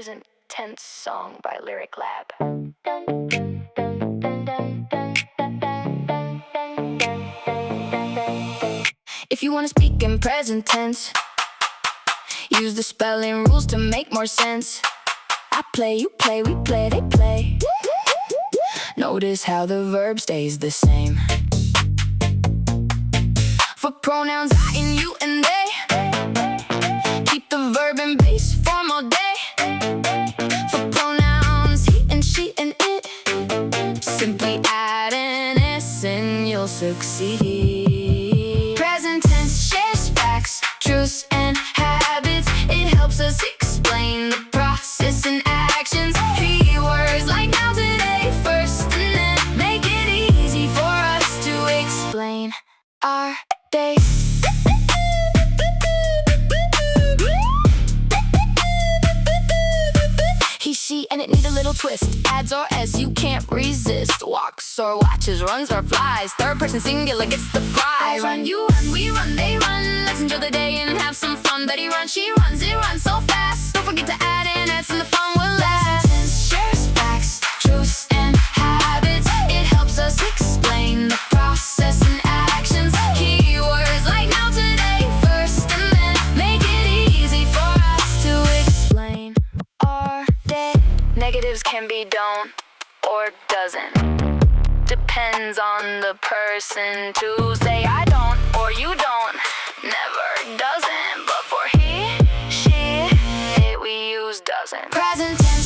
present tense song by Lyric Lab. If you want to speak in present tense, use the spelling rules to make more sense. I play, you play, we play, they play. Notice how the verb stays the same. For pronouns I and you and they, keep the verb in base form all day. For pronouns he and she and it, simply add an S and you'll succeed. Present tense shares facts, truths, and habits. It helps us explain the process and actions. Keywords like now, today, first, and then make it easy for us to explain our day. He, she, and it need a little twist. Adds or S, you can't resist. Walks or watches, runs or flies. Third person singular gets the prize. I run, you run, we run, they run. Let's enjoy the day and have some fun. Betty runs, she runs, it runs so fast. Don't forget to add an S and the fun will last. Tense shares facts, truths, and habits. It helps us explain the process and actions. Keywords like now, today, first, and then make it easy for us to explain our day. Negatives can be don't or doesn't. Depends on the person to say I don't or you don't. Never doesn't, but for he, she, it we use doesn't. Present tense